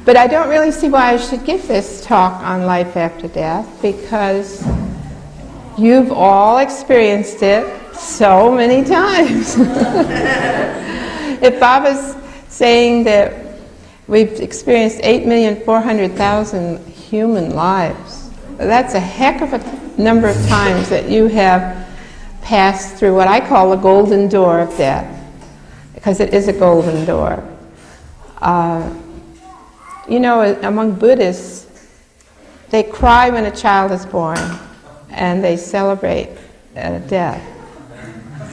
But I don't really see why I should give this talk on life after death, because you've all experienced it so many times. If Baba's saying that we've experienced 8,400,000 human lives, that's a heck of a number of times that you have passed through what I call the golden door of death, because it is a golden door. You know, among Buddhists, they cry when a child is born, and they celebrate death.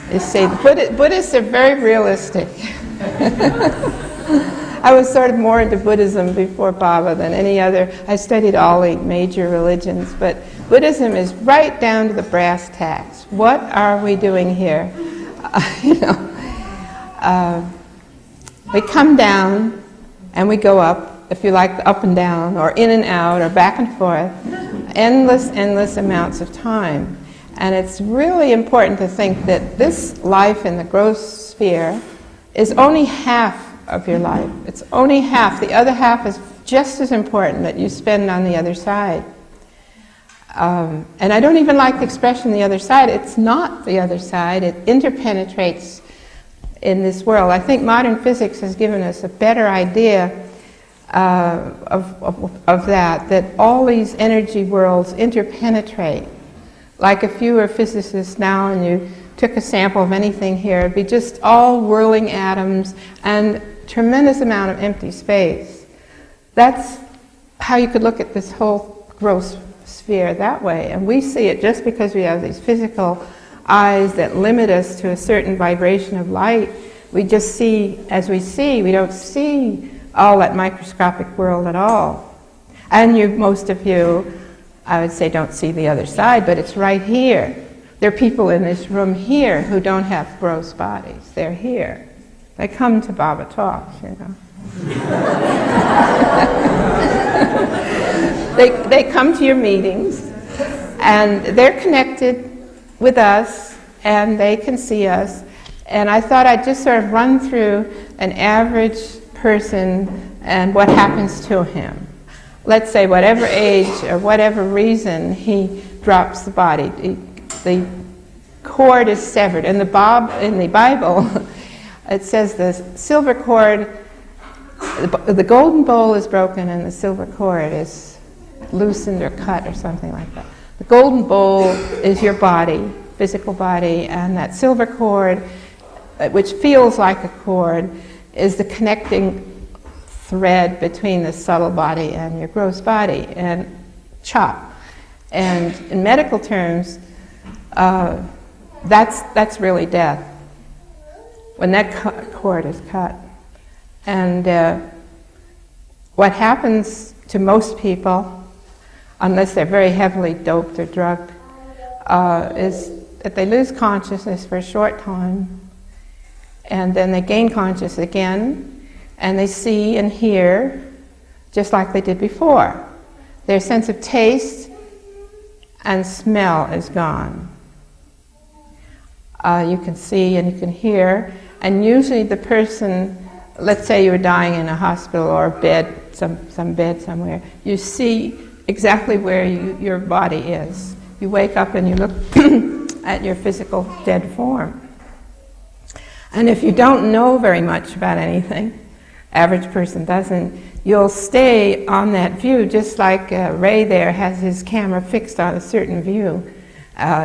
They say Buddhists are very realistic. I was sort of more into Buddhism before Baba than any other. I studied all the major religions, but Buddhism is right down to the brass tacks. What are we doing here? We come down and we go up, if you like, up and down, or in and out, or back and forth, endless amounts of time. And it's really important to think that this life in the gross sphere is only half of your life. It's only half. The other half is just as important that you spend on the other side. And I don't even like the expression the other side. It's not the other side. It interpenetrates in this world. I think modern physics has given us a better idea of that all these energy worlds interpenetrate. Like if you were a physicist now and you took a sample of anything here, it'd be just all whirling atoms and tremendous amount of empty space. That's how you could look at this whole gross sphere that way. And we see it just because we have these physical eyes that limit us to a certain vibration of light. We just see as we see. We don't see all that microscopic world at all. And most of you, I would say, don't see the other side, but it's right here. There are people in this room here who don't have gross bodies. They're here. They come to Baba talks, you know. They come to your meetings, and they're connected with us, and they can see us. And I thought I'd just sort of run through an average person and what happens to him. Let's say whatever age or whatever reason he drops the body. The cord is severed. In the Bible, it says the silver cord, the golden bowl is broken and the silver cord is loosened or cut or something like that. The golden bowl is your body, physical body, and that silver cord, which feels like a cord, is the connecting thread between the subtle body and your gross body, and chop. And in medical terms, that's really death, when that cord is cut. And what happens to most people, unless they're very heavily doped or drugged, is that they lose consciousness for a short time, and then they gain consciousness again, and they see and hear just like they did before. Their sense of taste and smell is gone. You can see and you can hear, and usually the person, let's say you were dying in a hospital or a bed, some bed somewhere, you see exactly where your body is. You wake up and you look at your physical dead form. And if you don't know very much about anything, average person doesn't, you'll stay on that view, just like Ray there has his camera fixed on a certain view.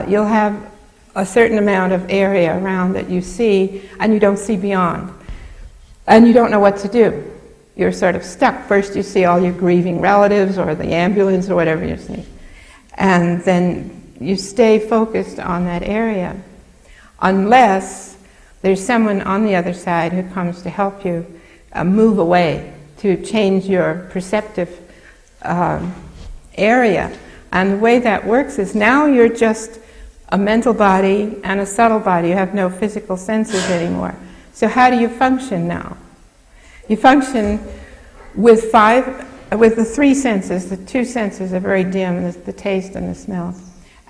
You'll have a certain amount of area around that you see, and you don't see beyond. And you don't know what to do. You're sort of stuck. First you see all your grieving relatives or the ambulance or whatever you see. And then you stay focused on that area. Unless there's someone on the other side who comes to help you move away, to change your perceptive area. And the way that works is now you're just a mental body and a subtle body. You have no physical senses anymore. So how do you function now? You function with the three senses. The two senses are very dim, the taste and the smell.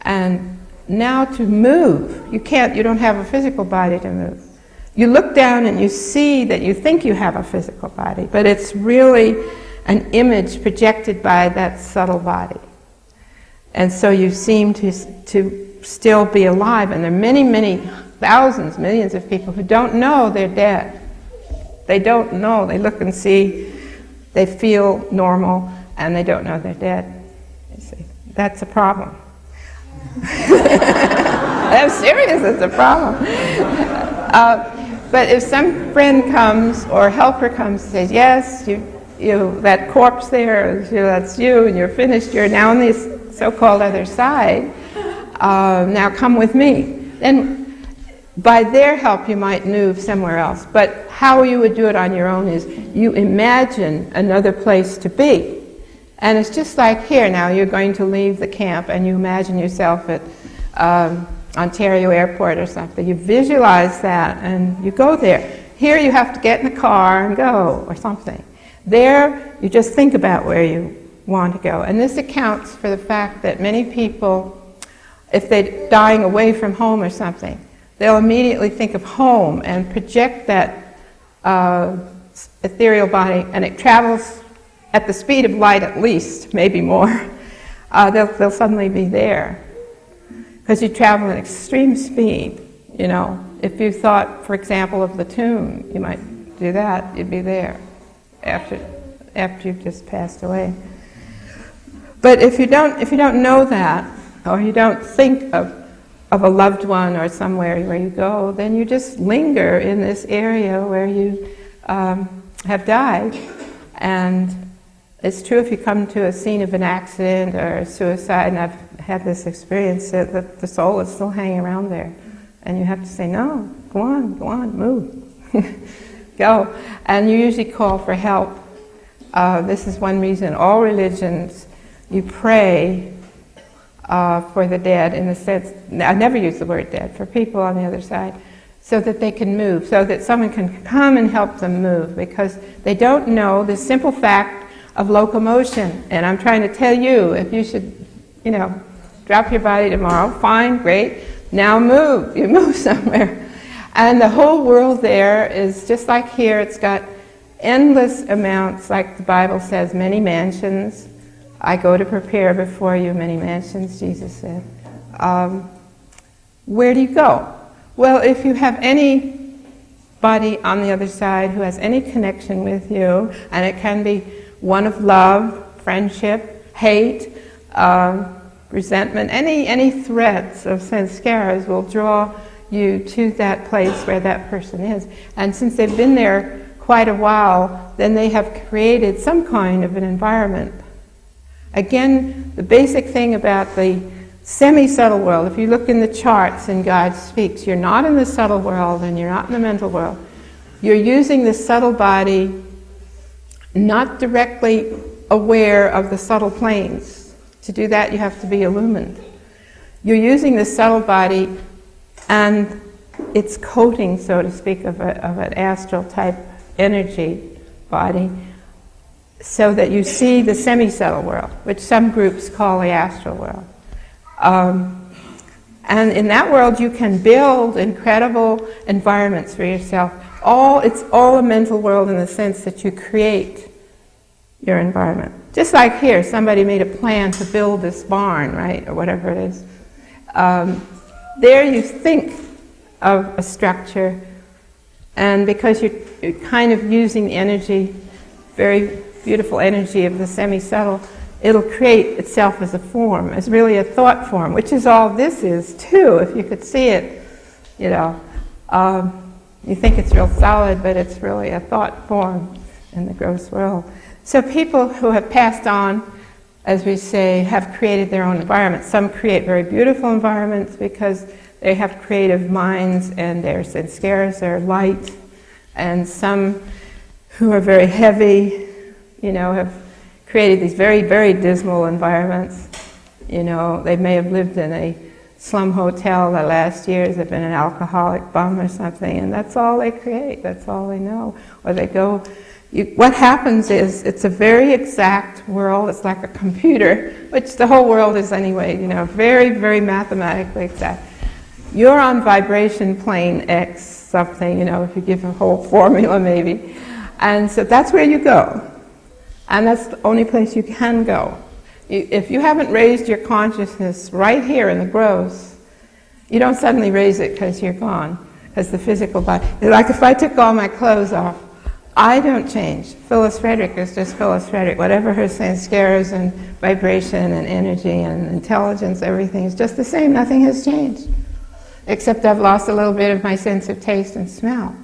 And now to move, you don't have a physical body to move. You look down and you see that you think you have a physical body, but it's really an image projected by that subtle body. And so you seem to still be alive. And there are many, many thousands, millions of people who don't know they're dead. They don't know. They look and see, they feel normal, and they don't know they're dead. You see, that's a problem. I'm serious, it's a problem. But if some friend comes or helper comes and says, yes, you that corpse there, that's you, and you're finished, you're now on this so-called other side, now come with me. Then by their help you might move somewhere else. But how you would do it on your own is you imagine another place to be. And it's just like here now, you're going to leave the camp and you imagine yourself at Ontario Airport or something. You visualize that and you go there. Here you have to get in the car and go or something. There you just think about where you want to go. And this accounts for the fact that many people, if they're dying away from home or something, they'll immediately think of home and project that ethereal body, and it travels at the speed of light at least, maybe more. They'll suddenly be there. Because you travel at extreme speed, you know. If you thought, for example, of the tomb, you might do that, you'd be there after you've just passed away. But if you don't know that, or you don't think of a loved one or somewhere where you go, then you just linger in this area where you have died. And it's true if you come to a scene of an accident or a suicide, and I've had this experience, that the soul is still hanging around there. And you have to say, no, go on, move, go. And you usually call for help. This is one reason all religions, you pray for the dead, in the sense, I never use the word dead, for people on the other side, so that they can move, so that someone can come and help them move, because they don't know the simple fact of locomotion. And I'm trying to tell you, if you should, drop your body tomorrow, fine, great, now move, you move somewhere. And the whole world there is just like here, it's got endless amounts, like the Bible says, many mansions. I go to prepare before you many mansions, Jesus said. Where do you go? Well, if you have anybody on the other side who has any connection with you, and it can be one of love, friendship, hate, resentment, any threads of sanskaras will draw you to that place where that person is. And since they've been there quite a while, then they have created some kind of an environment. Again, the basic thing about the semi-subtle world, if you look in the charts and God speaks, you're not in the subtle world and you're not in the mental world. You're using the subtle body, not directly aware of the subtle planes. To do that, you have to be illumined. You're using the subtle body and its coating, so to speak, of an astral type energy body, so that you see the semi-subtle world, which some groups call the astral world. And in that world you can build incredible environments for yourself. It's all a mental world in the sense that you create your environment. Just like here, somebody made a plan to build this barn, right, or whatever it is. There you think of a structure, and because you're kind of using the energy, very beautiful energy of the semi-subtle, it'll create itself as a form, as really a thought form, which is all this is too, if you could see it, you think it's real solid, but it's really a thought form in the gross world. So people who have passed on, as we say, have created their own environments. Some create very beautiful environments because they have creative minds and their sanskaras are light, and some who are very heavy, have created these very, very dismal environments. They may have lived in a slum hotel the last years, they've been an alcoholic bum or something, and that's all they create, that's all they know. Or they go, what happens is, it's a very exact world, it's like a computer, which the whole world is anyway, very, very mathematically exact. You're on vibration plane X something, if you give a whole formula maybe. And so that's where you go. And that's the only place you can go. If you haven't raised your consciousness right here in the gross, you don't suddenly raise it because you're gone, because the physical body. Like if I took all my clothes off, I don't change. Filis Frederick is just Filis Frederick. Whatever her sanskaras and vibration and energy and intelligence, everything is just the same. Nothing has changed. Except I've lost a little bit of my sense of taste and smell.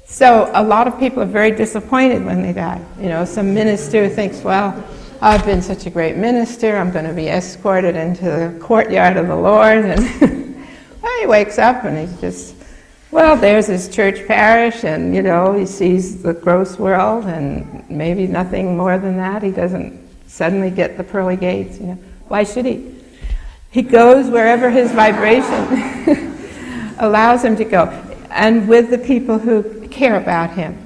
So a lot of people are very disappointed when they die. You know, some minister thinks, well, I've been such a great minister, I'm going to be escorted into the courtyard of the Lord. And well, he wakes up and he's just, well, there's his church parish, and, you know, he sees the gross world, and maybe nothing more than that. He doesn't suddenly get the pearly gates, you know. Why should he? He goes wherever his vibration allows him to go, and with the people who care about him.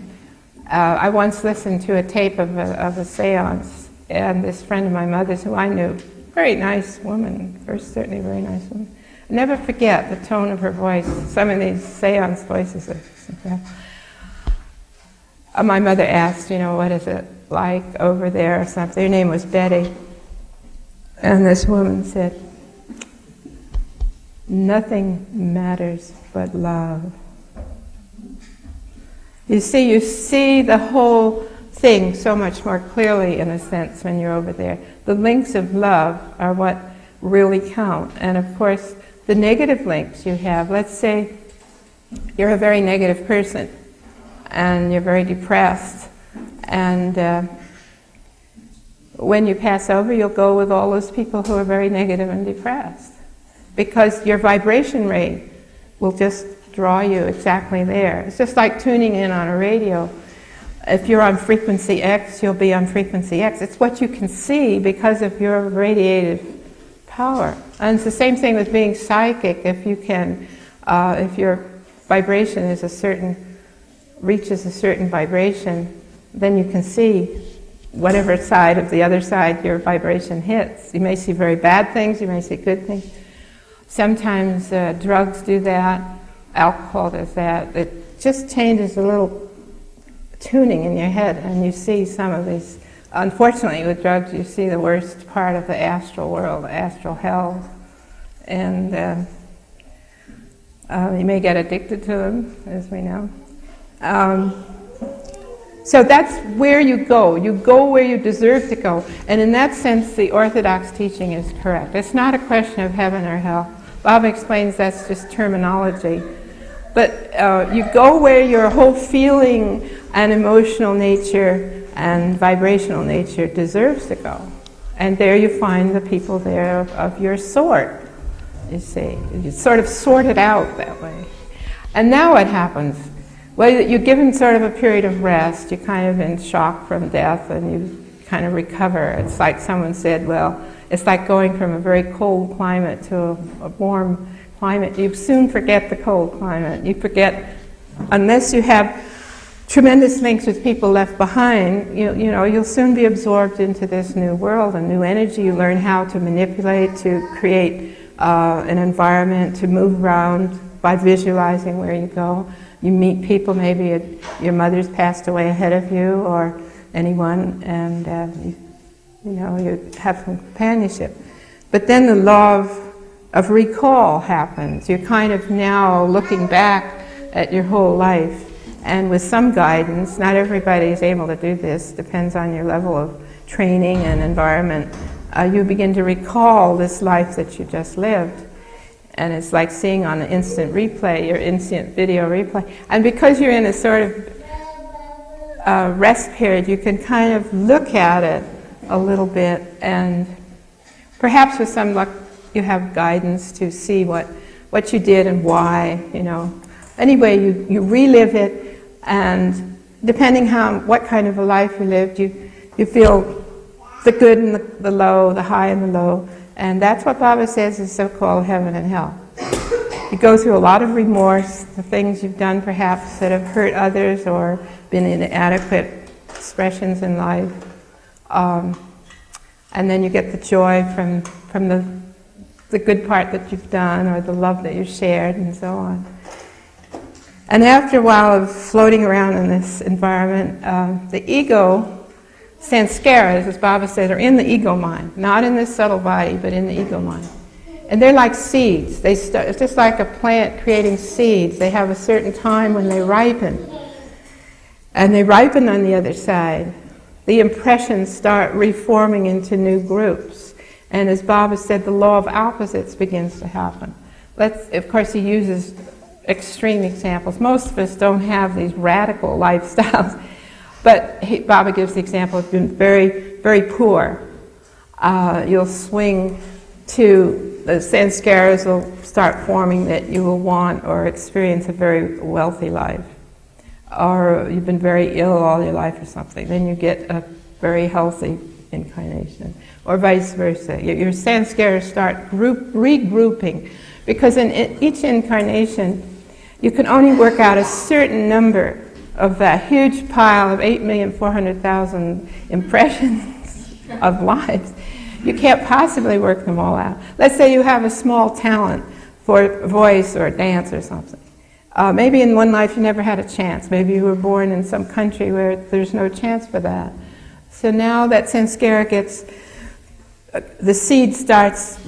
I once listened to a tape of a seance, and this friend of my mother's, who I knew, very nice woman, first certainly a very nice woman. I'll never forget the tone of her voice. Some of these seance voices are just incredible. My mother asked, you know, what is it like over there or something. Her name was Betty. And this woman said, nothing matters but love. You see the whole thing so much more clearly, in a sense, when you're over there. The links of love are what really count. And of course, the negative links you have, let's say you're a very negative person and you're very depressed, and when you pass over, you'll go with all those people who are very negative and depressed, because your vibration rate will just draw you exactly there. It's just like tuning in on a radio. If you're on frequency X, you'll be on frequency X. It's what you can see because of your radiative power. And it's the same thing with being psychic. If you can, if your vibration is reaches a certain vibration, then you can see whatever side of the other side your vibration hits. You may see very bad things, you may see good things. Sometimes drugs do that, alcohol does that. It just changes a little tuning in your head, and you see some of these. Unfortunately, with drugs, you see the worst part of the astral world, the astral hell, and you may get addicted to them, as we know. So that's where you go. You go where you deserve to go. And in that sense, the Orthodox teaching is correct. It's not a question of heaven or hell. Bob explains that's just terminology. But you go where your whole feeling and emotional nature and vibrational nature deserves to go. And there you find the people there of your sort, you see. You sort of sort it out that way. And now what happens? Well, you're given sort of a period of rest. You're kind of in shock from death, and you kind of recover. It's like someone said, well, it's like going from a very cold climate to a warm climate. You soon forget the cold climate. You forget, unless you have tremendous links with people left behind, you know, you'll soon be absorbed into this new world, a new energy. You learn how to manipulate, to create an environment, to move around by visualizing where you go. You meet people, maybe your mother's passed away ahead of you, or anyone, and you know, you have some companionship. But then the law of recall happens. You're kind of now looking back at your whole life, and with some guidance, not everybody is able to do this, depends on your level of training and environment, you begin to recall this life that you just lived. And it's like seeing on an instant replay, your instant video replay. And because you're in a sort of rest period, you can kind of look at it a little bit, and perhaps with some luck you have guidance to see what you did and why, you know. Anyway, you relive it, and depending what kind of a life you lived, you feel the good and the low, the high and the low. And that's what Baba says is so-called heaven and hell. You go through a lot of remorse, the things you've done perhaps that have hurt others or been inadequate expressions in life. And then you get the joy from the good part that you've done, or the love that you shared, and so on. And after a while of floating around in this environment, the ego sanskaras, as Baba said, are in the ego mind, not in this subtle body, but in the ego mind. And they're like seeds. It's just like a plant creating seeds. They have a certain time when they ripen. And they ripen on the other side. The impressions start reforming into new groups. And as Baba said, the law of opposites begins to happen. Of course, he uses extreme examples. Most of us don't have these radical lifestyles. But Baba gives the example of being very, very poor. You'll swing to the sanskaras will start forming that you will want or experience a very wealthy life. Or you've been very ill all your life or something. Then you get a very healthy incarnation. Or vice versa. Your sanskaras start regrouping. Because in each incarnation, you can only work out a certain number of that huge pile of 8,400,000 impressions of lives. You can't possibly work them all out. Let's say you have a small talent for voice or dance or something. Maybe in one life you never had a chance. Maybe you were born in some country where there's no chance for that. So now that sanskara gets, the seed starts,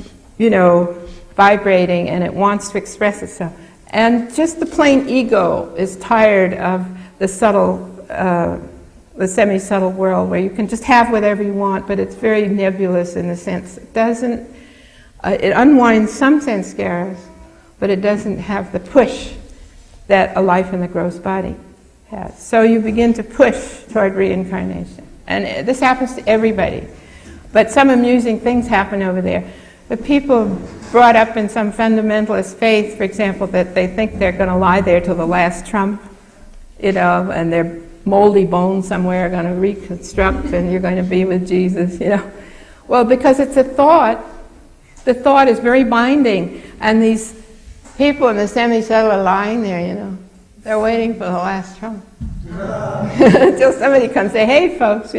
vibrating and it wants to express itself. And just the plain ego is tired of the subtle, the semi-subtle world where you can just have whatever you want, but it's very nebulous in the sense it doesn't, it unwinds some sanskaras, but it doesn't have the push that a life in the gross body has. So you begin to push toward reincarnation. And this happens to everybody. But some amusing things happen over there. The people brought up in some fundamentalist faith, for example, that they think they're going to lie there till the last trump, and their moldy bones somewhere are going to reconstruct and you're going to be with Jesus, Well, because it's a thought, the thought is very binding, and these people in the semi-subtle are lying there, They're waiting for the last trump. Until somebody comes and say, hey folks,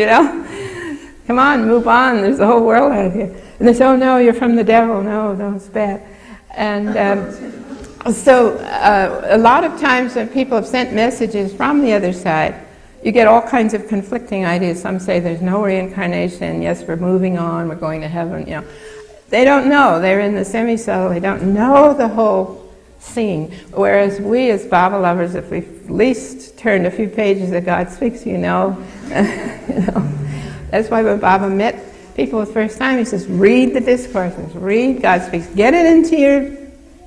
come on, move on, there's the whole world out here. And they say, oh no, you're from the devil, no, it's bad. And so a lot of times when people have sent messages from the other side, you get all kinds of conflicting ideas. Some say there's no reincarnation, yes, we're moving on, we're going to heaven, They don't know, they're in the semi-subtle, they don't know the whole scene. Whereas we as Baba lovers, if we've at least turned a few pages of God Speaks, That's why when Baba met people the first time, he says, read the discourses, read God Speaks, get it into your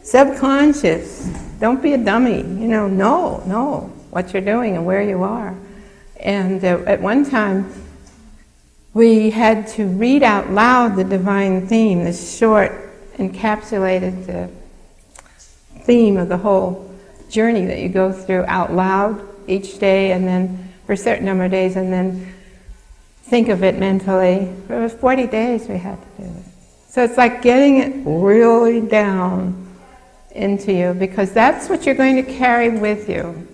subconscious. Don't be a dummy, know what you're doing and where you are. And at one time, we had to read out loud the divine theme, this short, encapsulated theme of the whole journey that you go through out loud each day, and then for a certain number of days, and then think of it mentally. It was 40 days we had to do it. So it's like getting it really down into you, because that's what you're going to carry with you.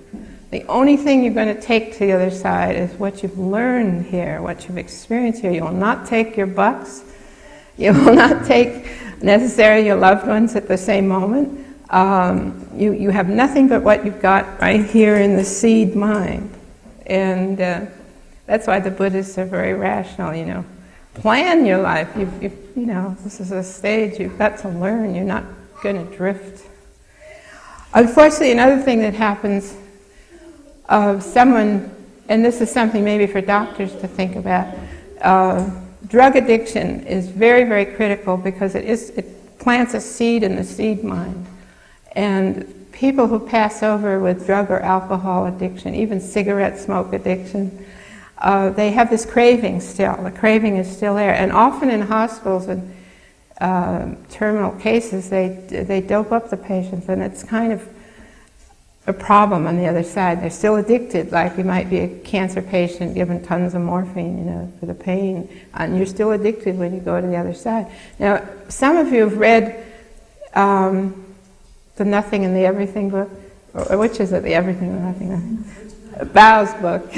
The only thing you're going to take to the other side is what you've learned here, what you've experienced here. You will not take your bucks. You will not take necessarily your loved ones at the same moment. You have nothing but what you've got right here in the seed mind. And that's why the Buddhists are very rational, Plan your life. This is a stage you've got to learn. You're not going to drift. Unfortunately, another thing that happens, someone, and this is something maybe for doctors to think about, drug addiction is very, very critical because it plants a seed in the seed mind. And people who pass over with drug or alcohol addiction, even cigarette smoke addiction, they have this craving still. The craving is still there. And often in hospitals and terminal cases, they dope up the patients, and it's kind of a problem on the other side. They're still addicted, like you might be a cancer patient given tons of morphine, for the pain, and you're still addicted when you go to the other side. Now, some of you have read the Nothing and the Everything book, or which is it, the Everything and Nothing? Bao's book.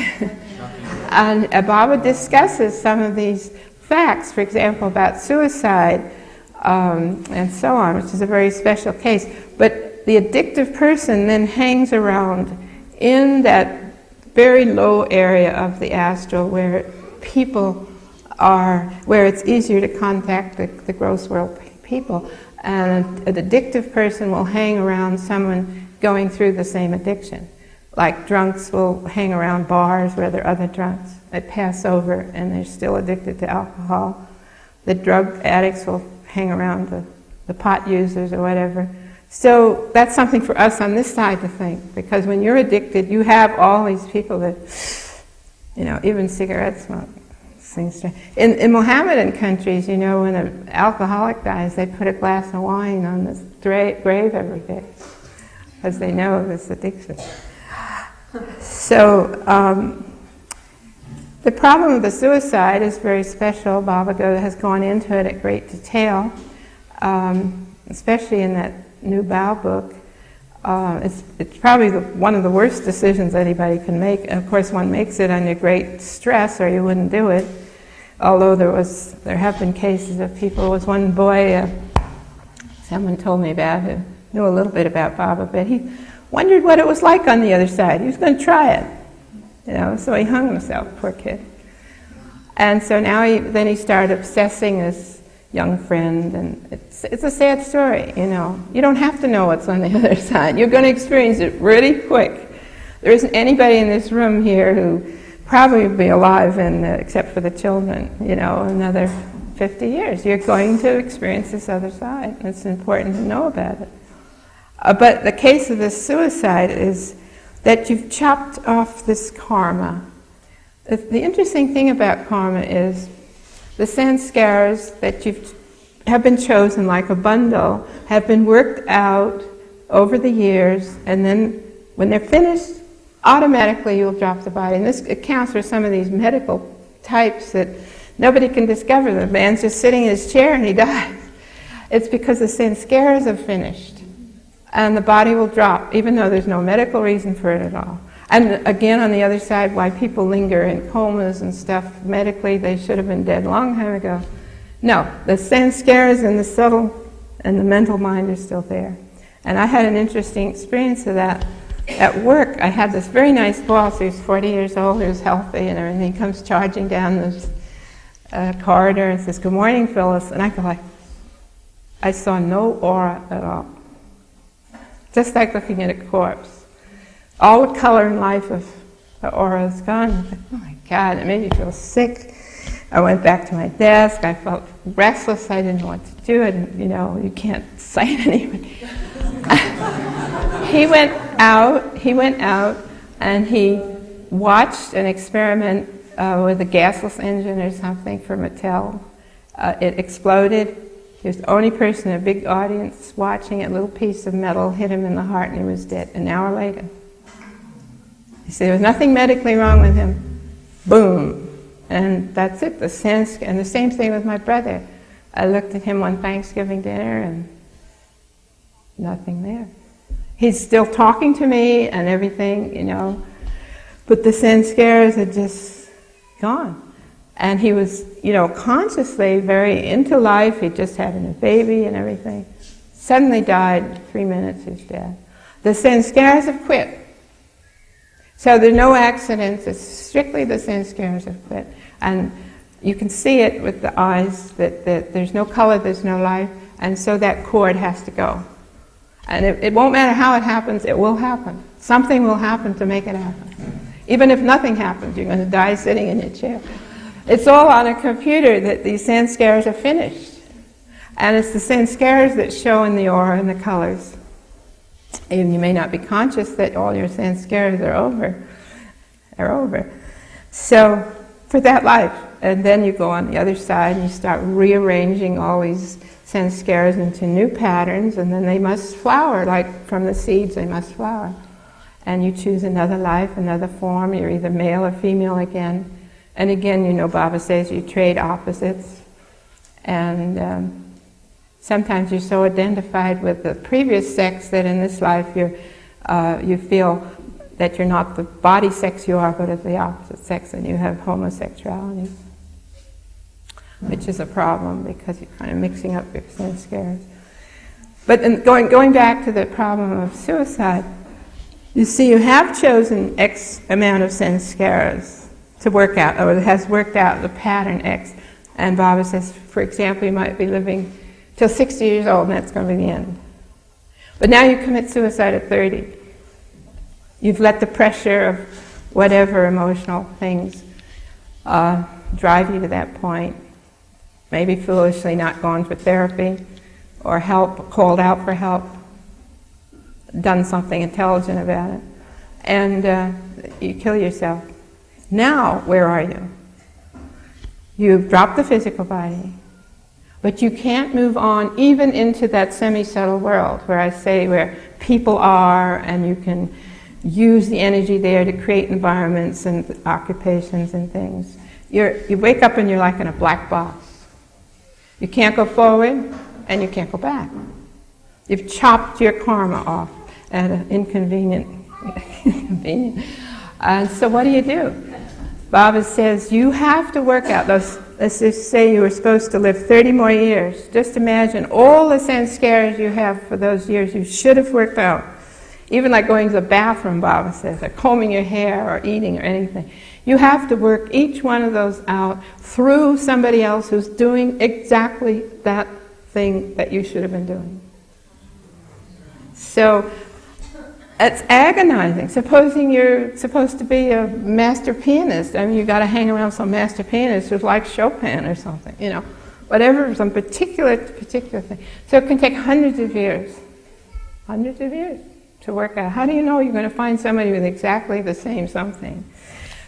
And Baba discusses some of these facts, for example, about suicide and so on, which is a very special case. But the addictive person then hangs around in that very low area of the astral where people are, where it's easier to contact the gross world people. And an addictive person will hang around someone going through the same addiction. Like drunks will hang around bars where there are other drunks. They pass over and they're still addicted to alcohol. The drug addicts will hang around the pot users or whatever. So that's something for us on this side to think, because when you're addicted, you have all these people that, even cigarette smoke. In Mohammedan countries, when an alcoholic dies, they put a glass of wine on the grave every day, because they know this addiction. So the problem of the suicide is very special. Baba has gone into it at great detail, especially in that new Bao book. It's probably one of the worst decisions anybody can make. And of course, one makes it under great stress, or you wouldn't do it. Although there have been cases of people. There was one boy, someone told me about, who knew a little bit about Baba, but he wondered what it was like on the other side. He was going to try it, so he hung himself, poor kid. And so now he started obsessing his young friend, and it's a sad story, You don't have to know what's on the other side. You're going to experience it really quick. There isn't anybody in this room here who probably will be alive, except for the children, another 50 years. You're going to experience this other side. It's important to know about it. But the case of this suicide is that you've chopped off this karma. The interesting thing about karma is the sanskaras that have been chosen like a bundle have been worked out over the years, and then when they're finished, automatically you'll drop the body. And this accounts for some of these medical types that nobody can discover. The man's just sitting in his chair and he dies. It's because the sanskaras have finished. And the body will drop, even though there's no medical reason for it at all. And again, on the other side, why people linger in comas and stuff, medically, they should have been dead a long time ago. No, the sanskaras and the subtle and the mental mind are still there. And I had an interesting experience of that. At work, I had this very nice boss who's 40 years old, who's healthy and everything. He comes charging down this corridor and says, "Good morning, Filis." And I go like, I saw no aura at all. Just like looking at a corpse. All the color and life of the aura is gone. I was like, oh my God, it made me feel sick. I went back to my desk. I felt restless. I didn't know what to do. And you can't cite anybody. He went out and he watched an experiment with a gasless engine or something for Mattel. It exploded. He was the only person in a big audience watching it. A little piece of metal hit him in the heart and he was dead an hour later. He said there was nothing medically wrong with him. Boom. And that's it. And the same thing with my brother. I looked at him one Thanksgiving dinner and nothing there. He's still talking to me and everything, but the sanskaras had just gone. And he was, consciously very into life. He'd just had a baby and everything. Suddenly died, 3 minutes, he's dead. The sanskaras have quit. So there are no accidents. It's strictly the sanskaras have quit. And you can see it with the eyes that there's no color, there's no life. And so that cord has to go. And it won't matter how it happens, it will happen. Something will happen to make it happen. Even if nothing happens, you're going to die sitting in your chair. It's all on a computer that these sanskaras are finished. And it's the sanskaras that show in the aura and the colors. Even you may not be conscious that all your sanskaras are over. So, for that life. And then you go on the other side and you start rearranging all these sanskaras into new patterns, and then they must flower, like from the seeds they must flower. And you choose another life, another form. You're either male or female again. And again, Baba says you trade opposites. And sometimes you're so identified with the previous sex that in this life you feel that you're not the body sex you are, but of the opposite sex, and you have homosexuality, which is a problem because you're kind of mixing up your sanskaras. But going back to the problem of suicide, you see you have chosen X amount of sanskaras to work out, or has worked out the pattern X. And Baba says, for example, you might be living till 60 years old, and that's going to be the end. But now you commit suicide at 30. You've let the pressure of whatever emotional things drive you to that point. Maybe foolishly not gone for therapy, or help, called out for help, done something intelligent about it, and you kill yourself. Now, where are you? You've dropped the physical body, but you can't move on even into that semi-subtle world where I say where people are, and you can use the energy there to create environments and occupations and things. You wake up and you're like in a black box. You can't go forward and you can't go back. You've chopped your karma off at an inconvenient. And so what do? Baba says you have to work out those. Let's just say you were supposed to live 30 more years. Just imagine all the sanskaras you have for those years you should have worked out. Even like going to the bathroom, Baba says, or combing your hair or eating or anything. You have to work each one of those out through somebody else who's doing exactly that thing that you should have been doing. So it's agonizing. Supposing you're supposed to be a master pianist, I mean, you've got to hang around some master pianist who's like Chopin or something, you know, whatever, some particular thing. So it can take hundreds of years to work out. How do you know you're going to find somebody with exactly the same something?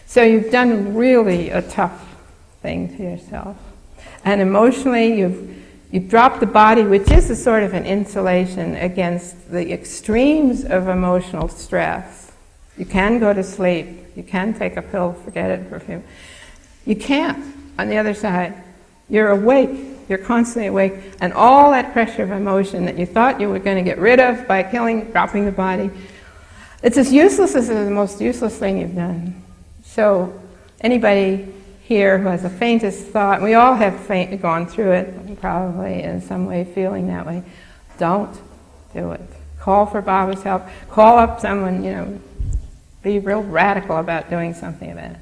So you've done really a tough thing to yourself. And emotionally, you've dropped the body, which is a sort of an insulation against the extremes of emotional stress. You can go to sleep. You can take a pill, forget it for a few. You can't, on the other side. You're awake. You're constantly awake. And all that pressure of emotion that you thought you were going to get rid of by dropping the body, it's as useless as the most useless thing you've done. So anybody here who has the faintest thought, we all have gone through it, probably in some way feeling that way, don't do it. Call for Baba's help. Call up someone, you know, be real radical about doing something about it.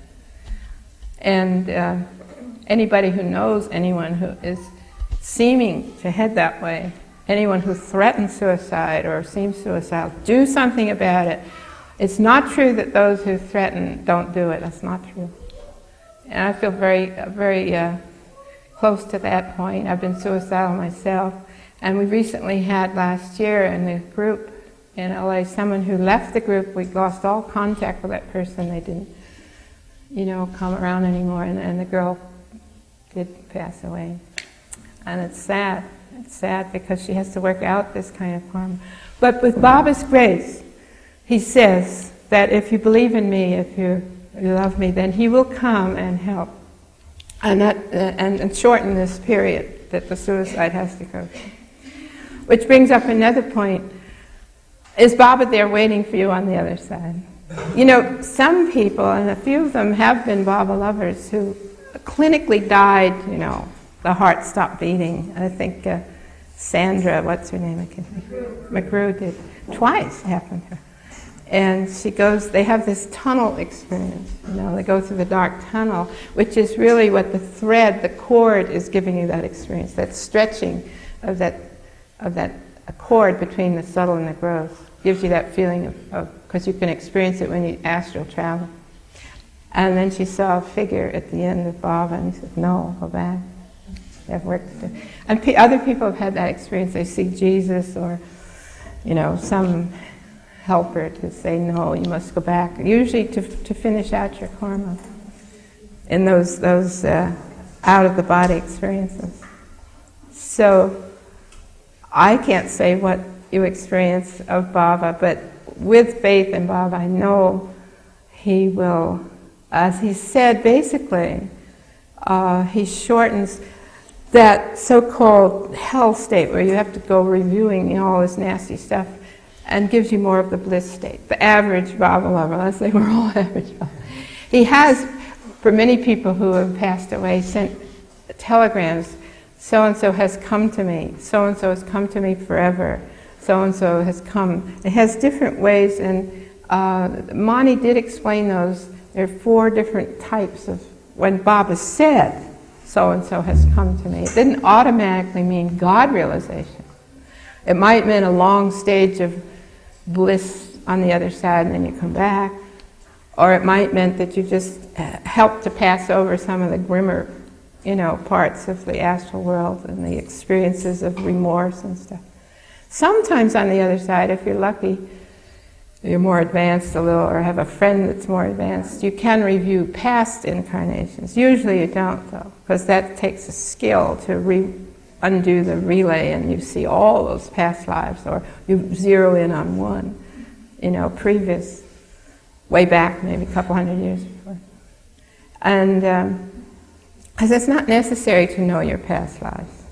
And anybody who knows anyone who is seeming to head that way, anyone who threatens suicide or seems suicidal, do something about it. It's not true that those who threaten don't do it. That's not true. And I feel very, very close to that point. I've been suicidal myself. And we recently had last year in the group in LA, someone who left the group. We lost all contact with that person. They didn't, you know, come around anymore. And the girl did pass away. And it's sad. It's sad because she has to work out this kind of karma. But with Baba's grace, he says that if you believe in me, if you love me, then he will come and help and shorten this period that the suicide has to go through. Which brings up another point. Is Baba there waiting for you on the other side? You know, some people, and a few of them have been Baba lovers, who clinically died, you know, the heart stopped beating. I think Sandra, what's her name? I can't think. McGrew did. Twice happened to her. And she goes, they have this tunnel experience, you know, they go through the dark tunnel, which is really what the thread, the cord is giving you that experience, that stretching of that cord between the subtle and the gross, gives you that feeling of, because you can experience it when you astral travel. And then she saw a figure at the end of Baba, and he said, no, go back, you have work to do. And other people have had that experience, they see Jesus or, you know, some helper to say, no, you must go back, usually to finish out your karma in those out-of-the-body experiences. So I can't say what you experience of Baba, but with faith in Baba, I know he will, as he said, basically, he shortens that so-called hell state where you have to go reviewing, you know, all this nasty stuff, and gives you more of the bliss state, the average Baba lover. Let's say we're all average Baba. He has, for many people who have passed away, sent telegrams, so-and-so has come to me, so-and-so has come to me forever, so-and-so has come. It has different ways, and Mani did explain those There are 4 different types of, when Baba said, so-and-so has come to me, it didn't automatically mean God realization. It might mean a long stage of bliss on the other side and then you come back. Or it might mean that you just helped to pass over some of the grimmer, parts of the astral world and the experiences of remorse and stuff. Sometimes on the other side, if you're lucky, you're more advanced a little, or have a friend that's more advanced, you can review past incarnations. Usually you don't, though, because that takes a skill to undo the relay, and you see all those past lives, or you zero in on one, previous, way back, maybe a couple hundred years before. And because it's not necessary to know your past lives.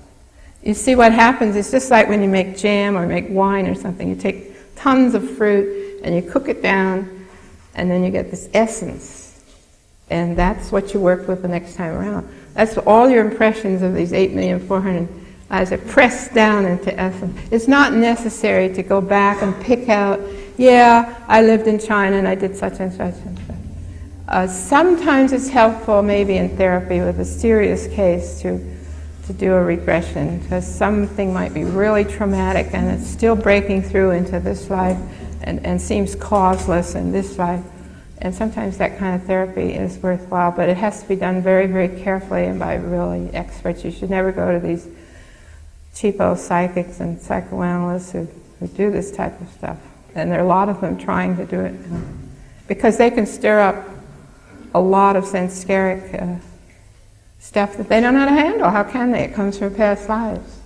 You see what happens, it's just like when you make jam or make wine or something. You take tons of fruit, and you cook it down, and then you get this essence. And that's what you work with the next time around. That's all your impressions of these 8,400,000 lives are pressed down into essence. It's not necessary to go back and pick out, I lived in China and I did such and such and such. Sometimes it's helpful, maybe in therapy with a serious case, to do a regression, because something might be really traumatic and it's still breaking through into this life, and seems causeless in this life. And sometimes that kind of therapy is worthwhile, but it has to be done very, very carefully and by really experts. You should never go to these cheapo psychics and psychoanalysts who do this type of stuff. And there are a lot of them trying to do it because they can stir up a lot of sanskaric stuff that they don't know how to handle. How can they? It comes from past lives.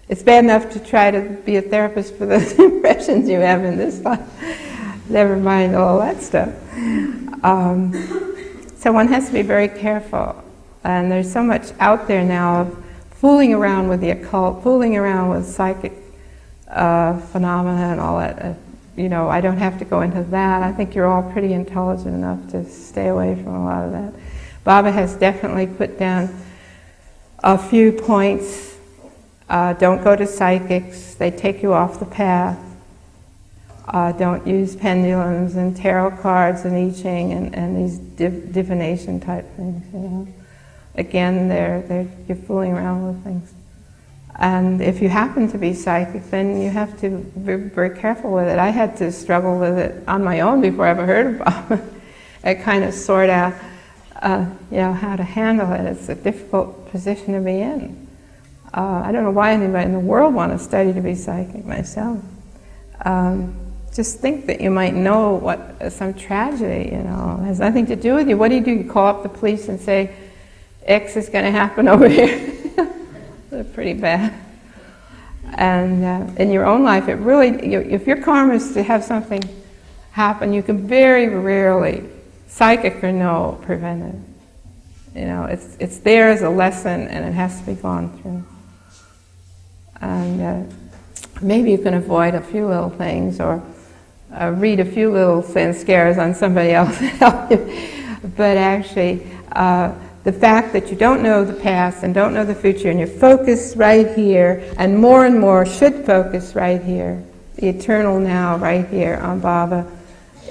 It's bad enough to try to be a therapist for those impressions you have in this life. Never mind all that stuff. So one has to be very careful. And there's so much out there now of fooling around with the occult, fooling around with psychic phenomena and all that. I don't have to go into that. I think you're all pretty intelligent enough to stay away from a lot of that. Baba has definitely put down a few points. Don't go to psychics. They take you off the path. Don't use pendulums and tarot cards and I Ching and these divination type things. Again, you're fooling around with things. And if you happen to be psychic, then you have to be very careful with it. I had to struggle with it on my own before I ever heard of Baba. I kind of sort out, how to handle it. It's a difficult position to be in. I don't know why anybody in the world want to study to be psychic myself. Just think that you might know what some tragedy, has nothing to do with you. What do? You call up the police and say, X is going to happen over here. They're pretty bad. And in your own life, it really, if your karma is to have something happen, you can very rarely, psychic or no, prevent it. It's there as a lesson, and it has to be gone through. And maybe you can avoid a few little things, or read a few little sanskaras on somebody else to help you. But actually, the fact that you don't know the past and don't know the future, and you're focused right here, and more should focus right here, the eternal now right here on Baba,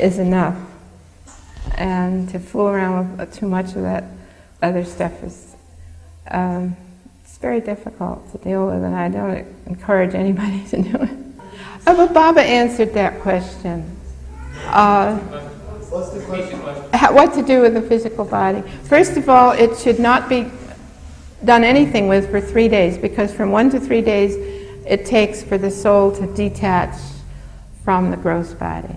is enough. And to fool around with too much of that other stuff is it's very difficult to deal with, and I don't encourage anybody to do it. Oh, but Baba answered that question. What's the question? What to do with the physical body. First of all, it should not be done anything with for 3 days, because from 1 to 3 days it takes for the soul to detach from the gross body.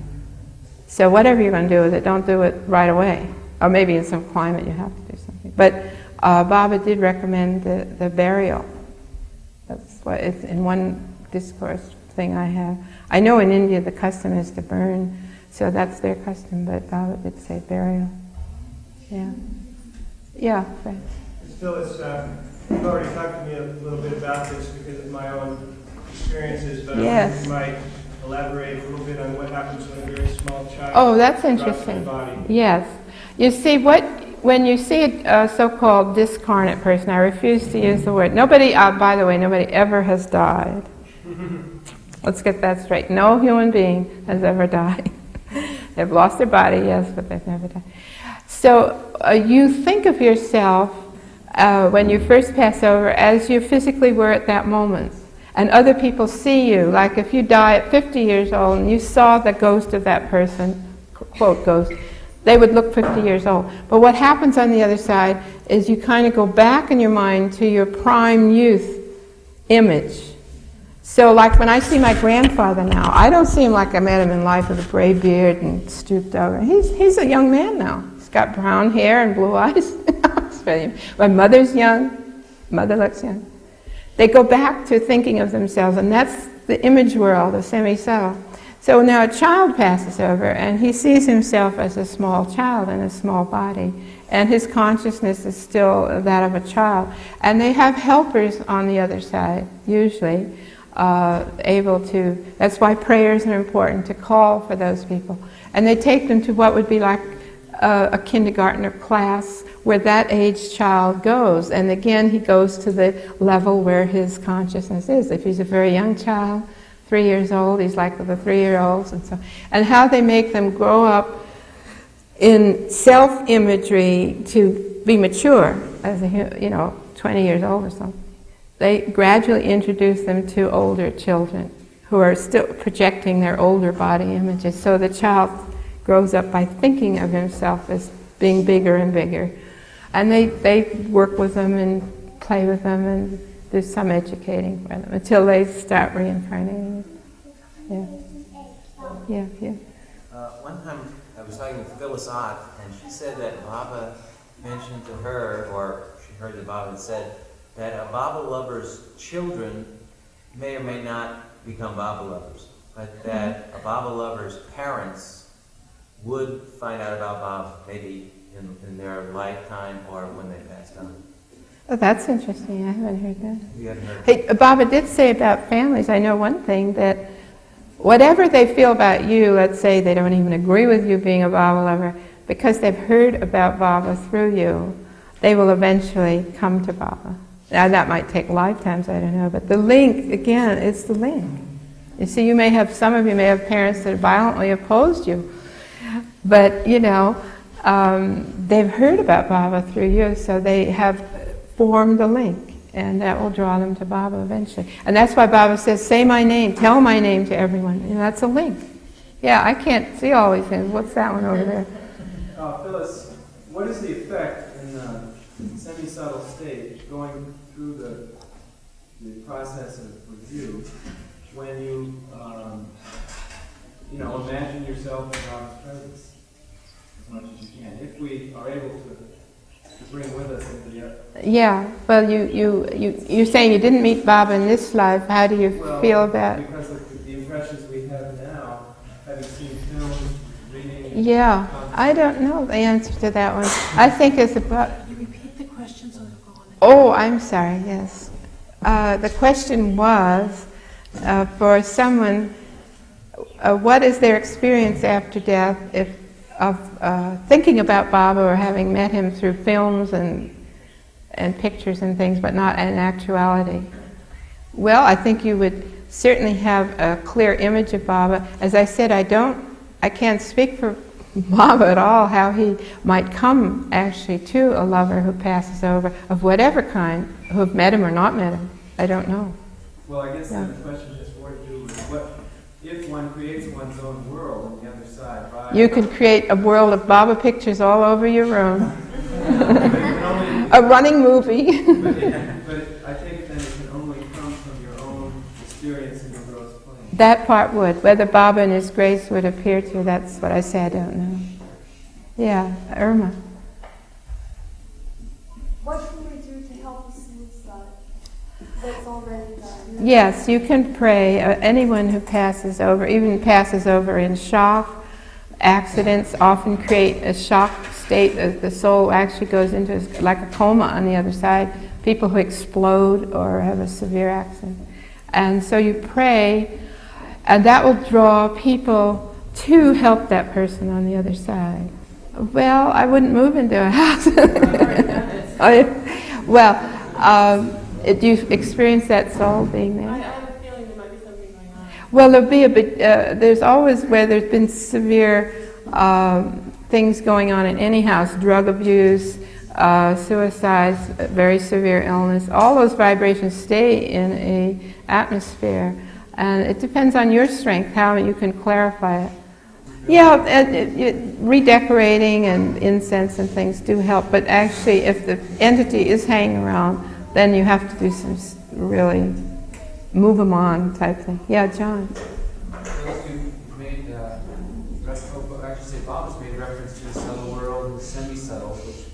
So whatever you're going to do with it, don't do it right away. Or maybe in some climate you have to do something. But Baba did recommend the burial. That's what it's in one discourse thing I have. I know in India the custom is to burn, so that's their custom, but Baba did say burial. Yeah. Yeah, Fred. Filis, you've already talked to me a little bit about this because of my own experiences, but yes. You might elaborate a little bit on what happens when a very small child. Oh, that's drops interesting. their body. Yes. You see, when you see a so-called discarnate person, I refuse to use the word. Nobody, by the way, nobody ever has died. Let's get that straight. No human being has ever died. They've lost their body, yes, but they've never died. So you think of yourself when you first pass over as you physically were at that moment. And other people see you, like if you die at 50 years old and you saw the ghost of that person, quote ghost, they would look 50 years old. But what happens on the other side is you kind of go back in your mind to your prime youth image. So like when I see my grandfather now, I don't see him like I met him in life with a gray beard and stooped over. He's a young man now. He's got brown hair and blue eyes. My mother's young. Mother looks young. They go back to thinking of themselves, and that's the image world, the semi-subtle. So now a child passes over, and he sees himself as a small child in a small body, and his consciousness is still that of a child. And they have helpers on the other side, usually, able to, that's why prayers are important, to call for those people. And they take them to what would be like a kindergartner class where that age child goes. And again, he goes to the level where his consciousness is. If he's a very young child, 3 years old, he's like with the 3-year-olds and so. And how they make them grow up in self-imagery to be mature, as a, 20 years old or something. They gradually introduce them to older children who are still projecting their older body images. So the child grows up by thinking of himself as being bigger and bigger. And they work with them and play with them and do some educating for them until they start reincarnating. Yeah. One time I was talking with Filis Frederick, and she said that Baba mentioned to her, or she heard that Baba had said, that a Baba lover's children may or may not become Baba lovers, but that a Baba lover's parents would find out about Baba maybe in their lifetime or when they passed on. Oh, that's interesting. I haven't heard that. You haven't heard Hey, Baba did say about families, I know one thing, that whatever they feel about you, let's say they don't even agree with you being a Baba lover, because they've heard about Baba through you, they will eventually come to Baba. Now that might take lifetimes, I don't know, but the link, again, is the link. You see, some of you may have parents that violently opposed you, but they've heard about Baba through you, so they have formed a link, and that will draw them to Baba eventually. And that's why Baba says, say my name, tell my name to everyone. That's a link. Yeah, I can't see all these things. What's that one over there? Phyllis, what is the effect in the semi-subtle state going through the process of review when you, imagine yourself in Baba's presence as much as you can? If we are able to bring with us into the Yeah, well, you're saying you didn't meet Baba in this life. How do you feel about? Because of the impressions we have now, having seen films, reading. Yeah, I don't know the answer to that one. I think it's about. Can you repeat the question so it'll go on? Oh, I'm sorry. Yes, the question was for someone. What is their experience after death of thinking about Baba or having met him through films and pictures and things, but not in actuality? Well, I think you would certainly have a clear image of Baba. As I said, I can't speak for Baba at all, how he might come actually to a lover who passes over, of whatever kind, who have met him or not met him. I don't know. Well, I guess the question just for you is, what if one creates one's own world on the other side? You can create a world of Baba pictures all over your room. A running movie. But I think then it can only come from your own experience in the gross plane. That part would. Whether Baba and His grace would appear to you, that's what I say, I don't know. Yeah, Irma. What can we do to help a suicide that's already done? Yes, you can pray. Anyone who passes over, even passes over in shock, accidents often create a shock state. The soul actually goes into like a coma on the other side. People who explode or have a severe accident. And so you pray, and that will draw people to help that person on the other side. Well, I wouldn't move into a house. Do you experience that soul being there? I have a feeling there might be something going on. Well, there'll be a bit. There's always where there's been severe things going on in any house, drug abuse, suicides, very severe illness, all those vibrations stay in an atmosphere. And it depends on your strength, how you can clarify it. Yeah, redecorating and incense and things do help, but actually if the entity is hanging around, then you have to do some really move them on type thing. Yeah, John? You made, Baba's made reference to the subtle world and the semi-subtle, which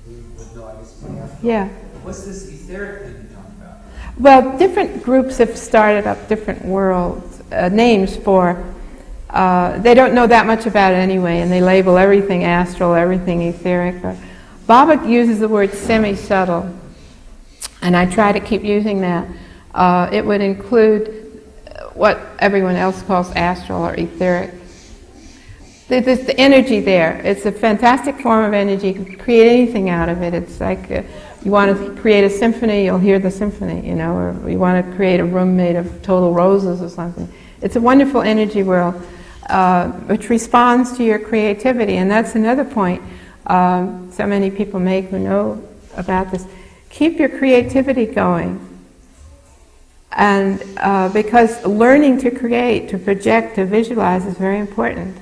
we would know, I guess, is the astral. Yeah. What's this etheric thing you're talking about? Well, different groups have started up different worlds, names for, they don't know that much about it anyway, and they label everything astral, everything etheric. Baba uses the word semi-subtle, and I try to keep using that. It would include what everyone else calls astral or etheric. There's the energy there. It's a fantastic form of energy. You can create anything out of it. It's like you want to create a symphony, you'll hear the symphony, you know, or you want to create a room made of total roses or something. It's a wonderful energy world which responds to your creativity, and that's another point so many people make who know about this. Keep your creativity going. And because learning to create, to project, to visualize is very important.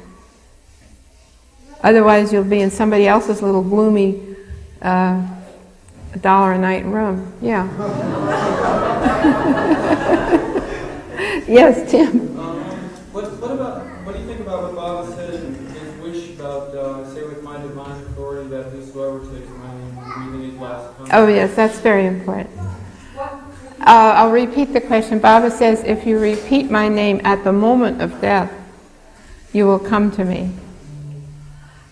Otherwise you'll be in somebody else's little gloomy $1 a night room. Yeah. Yes, Tim. What do you think about what Baba said in his wish about, say with my divine authority that whosoever takes my name will breathe in his last come? Oh yes, that's very important. I'll repeat the question. Baba says, if you repeat my name at the moment of death, you will come to me.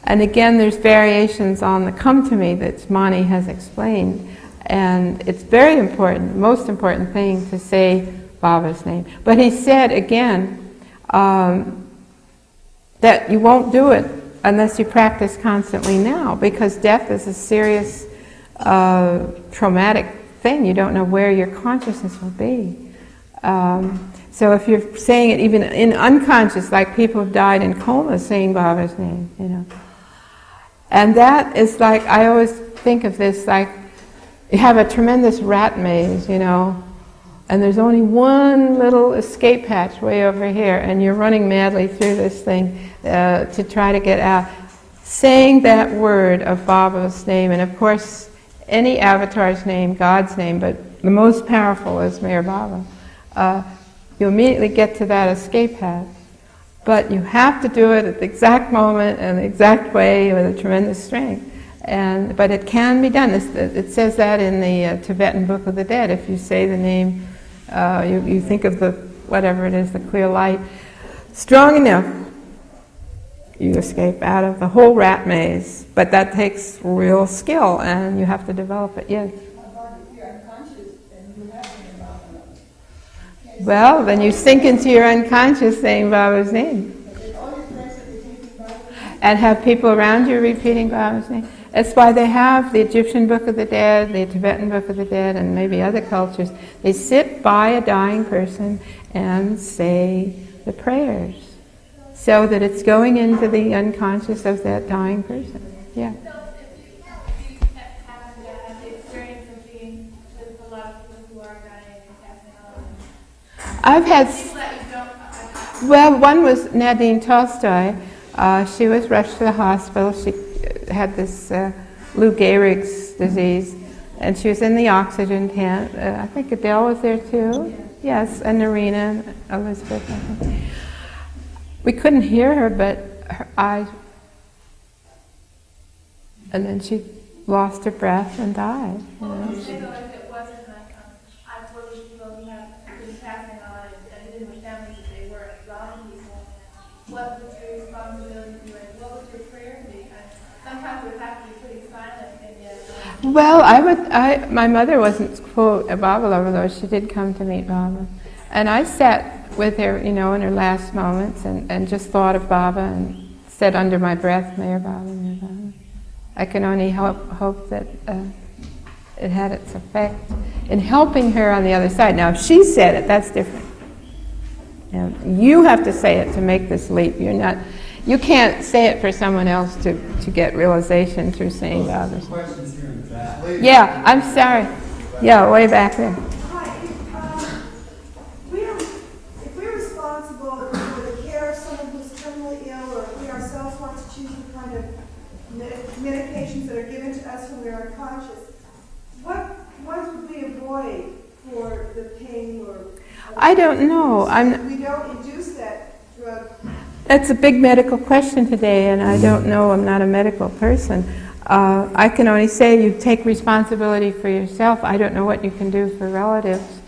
And again, there's variations on the come to me that Mani has explained. And it's very important, most important thing to say Baba's name. But he said again that you won't do it unless you practice constantly now, because death is a serious traumatic thing. You don't know where your consciousness will be. So if you're saying it even in unconscious, like people have died in coma saying Baba's name, you know. And that is like, I always think of this like, you have a tremendous rat maze, you know, and there's only one little escape hatch way over here, and you're running madly through this thing to try to get out. Saying that word of Baba's name, and of course, any avatar's name, God's name, but the most powerful is MeherBaba. You immediately get to that escape hatch. But you have to do it at the exact moment and the exact way with a tremendous strength. But it can be done. It says that in the Tibetan Book of the Dead. If you say the name, you think of the, whatever it is, the clear light, strong enough, you escape out of the whole rat maze. But that takes real skill, and you have to develop it, yes. Well, then you sink into your unconscious saying Baba's name. And have people around you repeating Baba's name. That's why they have the Egyptian Book of the Dead, the Tibetan Book of the Dead, and maybe other cultures. They sit by a dying person and say the prayers, so that it's going into the unconscious of that dying person. Yeah. I've had, well, one was Nadine Tolstoy. She was rushed to the hospital. She had this Lou Gehrig's disease, and she was in the oxygen tent. I think Adele was there too. Yes, and Narina, and Elizabeth. I think. We couldn't hear her, but her eyes, and then she lost her breath and died. You know? What would your responsibility be like? What would your prayer be? Sometimes it would have to be pretty silent, and yet. Well, my mother wasn't, quote, a Baba lover, though she did come to meet Baba. And I sat with her, you know, in her last moments and just thought of Baba and said under my breath, MeherBaba, MeherBaba. I can only hope that it had its effect in helping her on the other side. Now, if she said it, that's different. You have to say it to make this leap. You're not, You can't say it for someone else to get realization through saying to others. Questions here in the back. Yeah, I'm sorry. Yeah, way back there. Hi, if we're responsible for the care of someone who's terminally ill, or if we ourselves want to choose the kind of medications that are given to us when we're unconscious, what would we avoid for the pain or? I don't know. We don't induce that drug. That's a big medical question today, and I don't know. I'm not a medical person. I can only say you take responsibility for yourself. I don't know what you can do for relatives,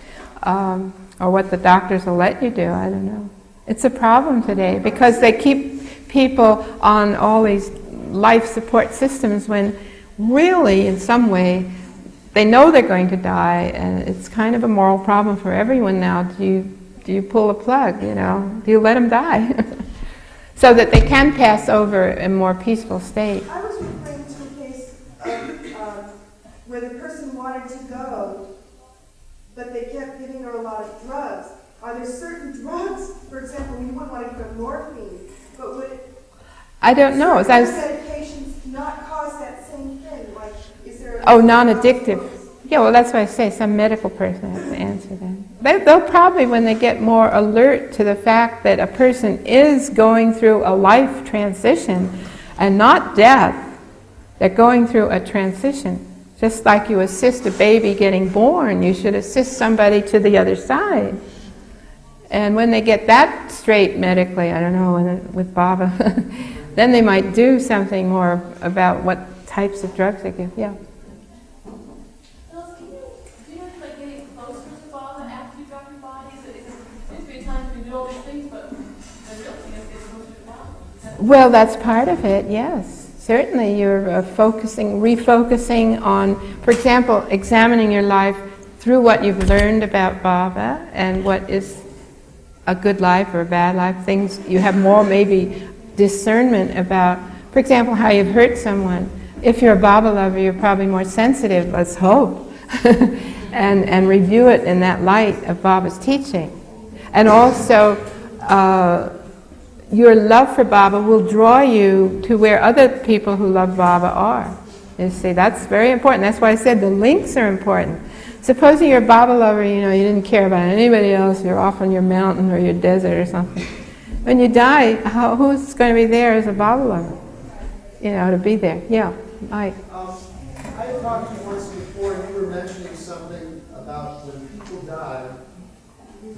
or what the doctors will let you do. I don't know. It's a problem today because they keep people on all these life support systems when really, in some way, they know they're going to die, and it's kind of a moral problem for everyone now. Do you pull a plug, you know? Do you let them die? So that they can pass over in a more peaceful state. I was referring to a case of where the person wanted to go, but they kept giving her a lot of drugs. Are there certain drugs, for example, you wouldn't want to give her morphine, but would I don't know. medications not cause that same thing? Like, is there? Oh, non-addictive. Yeah, well, that's why I say some medical person has to answer that. They'll probably, when they get more alert to the fact that a person is going through a life transition and not death, they're going through a transition. Just like you assist a baby getting born, you should assist somebody to the other side. And when they get that straight medically, I don't know, with Baba, then they might do something more about what types of drugs they give. Yeah. Well, that's part of it, yes. Certainly you're refocusing on, for example, examining your life through what you've learned about Baba and what is a good life or a bad life, things you have more maybe discernment about. For example, how you've hurt someone. If you're a Baba lover, you're probably more sensitive, let's hope, and review it in that light of Baba's teaching. And also, your love for Baba will draw you to where other people who love Baba are. You see, that's very important. That's why I said the links are important. Supposing you're a Baba lover, you know, you didn't care about anybody else, you're off on your mountain or your desert or something. When you die, who's going to be there as a Baba lover? You know, to be there. Yeah, Mike. I talked to you once before, and you were mentioning something about when people die,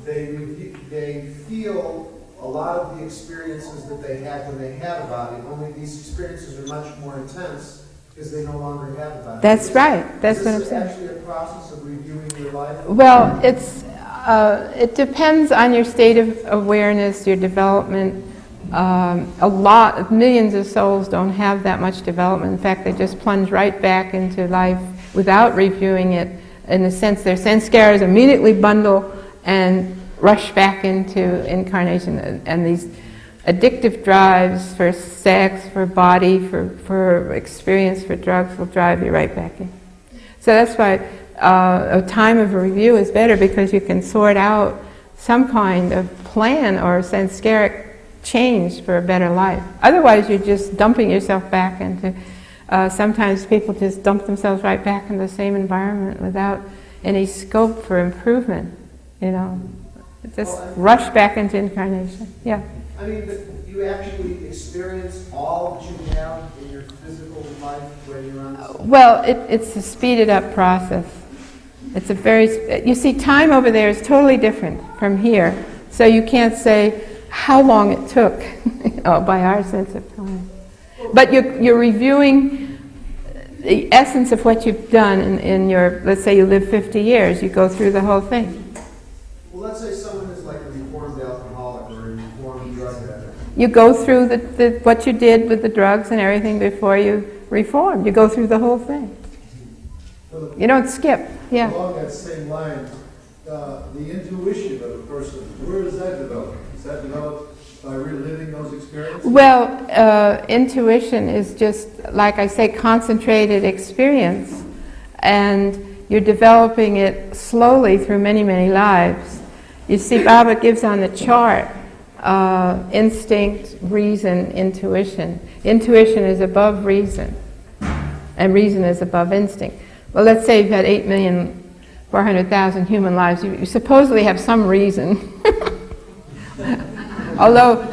they feel a lot of the experiences that they had when they had a body, only these experiences are much more intense because they no longer have a body. That's right. That's what I'm saying. Is this actually a process of reviewing your life? Well, it depends on your state of awareness, your development. Millions of souls don't have that much development. In fact, they just plunge right back into life without reviewing it. In a sense, their sanskaras immediately bundle and rush back into incarnation, and these addictive drives for sex, for body, for experience, for drugs will drive you right back in. So that's why a time of review is better, because you can sort out some kind of plan or sanskaric change for a better life. Otherwise, you're just dumping yourself back into, sometimes people just dump themselves right back in the same environment without any scope for improvement, you know. Just rush back into incarnation. Yeah. I mean, you actually experience all that you have in your physical life when you're on this? Well, it's a speeded up process. It's a very, you see, time over there is totally different from here. So you can't say how long it took by our sense of time. But you're reviewing the essence of what you've done in your, let's say you live 50 years, you go through the whole thing. Well, let's say someone is like a reformed alcoholic or a reformed drug addict. You go through what you did with the drugs and everything before you reformed. You go through the whole thing. You don't skip. Yeah. Along that same line, the intuition of a person, where does that develop? Is that developed by reliving those experiences? Well, intuition is just, like I say, concentrated experience. And you're developing it slowly through many, many lives. You see, Baba gives on the chart instinct, reason, intuition. Intuition is above reason, and reason is above instinct. Well, let's say you've had 8,400,000 human lives. You supposedly have some reason. Although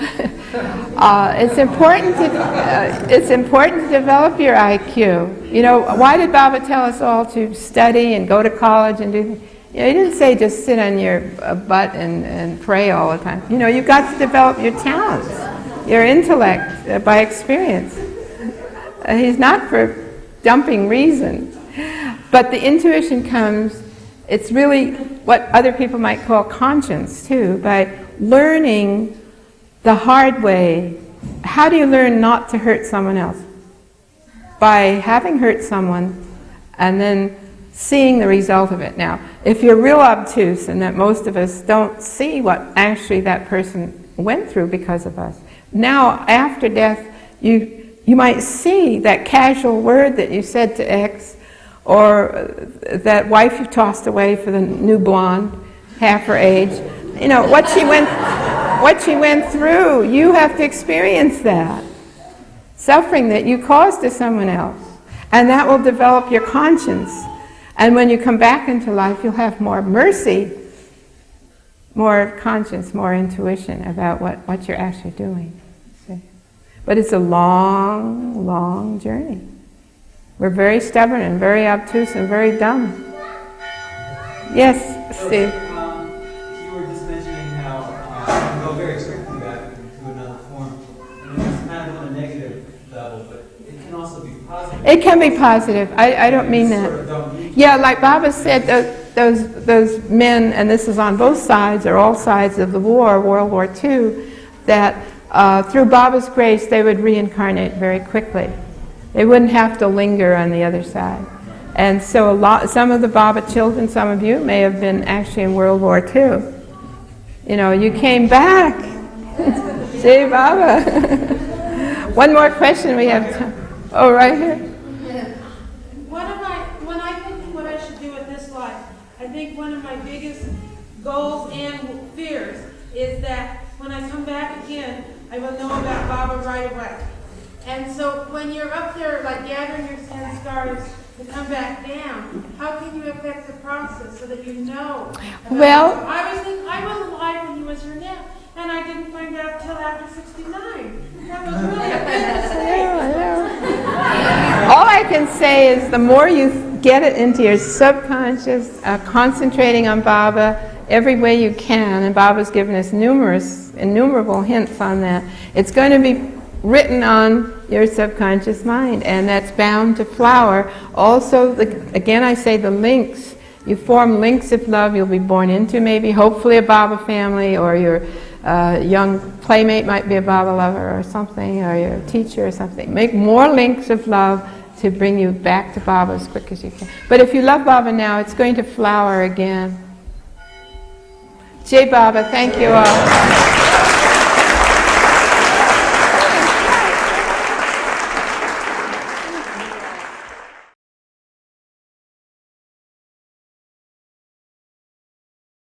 it's important to develop your IQ. You know, why did Baba tell us all to study and go to college and do? You know, he didn't say just sit on your butt and pray all the time. You know, you've got to develop your talents, your intellect by experience. He's not for dumping reason. But the intuition comes, it's really what other people might call conscience too, by learning the hard way. How do you learn not to hurt someone else? By having hurt someone and then seeing the result of it. Now, if you're real obtuse, and that most of us don't see what actually that person went through because of us, now after death you might see that casual word that you said to X, or that wife you tossed away for the new blonde, half her age. You know, what she went through, you have to experience that. Suffering that you caused to someone else. And that will develop your conscience. And when you come back into life, you'll have more mercy, more conscience, more intuition about what you're actually doing. See? But it's a long, long journey. We're very stubborn and very obtuse and very dumb. Yes, Steve? You were just mentioning how you can go very quickly back into another form. And it's kind of on a negative level, but it can also be positive. It can be positive. I don't mean that. Yeah, like Baba said, those men, and this is on both sides or all sides of the war, World War II, that through Baba's grace they would reincarnate very quickly. They wouldn't have to linger on the other side. And so some of the Baba children, some of you, may have been actually in World War II. You know, you came back. Jai Baba. One more question we have time. Oh, right here. When I think of what I should do with this life, I think one of my biggest goals and fears is that when I come back again, I will know about Baba right away. And so when you're up there, like gathering your 10 scars to come back down, how can you affect the process so that you know? Well, I was alive when he was here now, and I didn't find out till after 69. That was really a big mistake. all I can say is the more you get it into your subconscious, concentrating on Baba every way you can, and Baba's given us innumerable hints on that, it's going to be written on your subconscious mind, and that's bound to flower. Also, again I say the links. You form links of love. You'll be born into maybe, hopefully, a Baba family, or your young playmate might be a Baba lover or something, or your teacher or something. Make more links of love to bring you back to Baba as quick as you can. But if you love Baba now, it's going to flower again. Jai Baba, thank you all.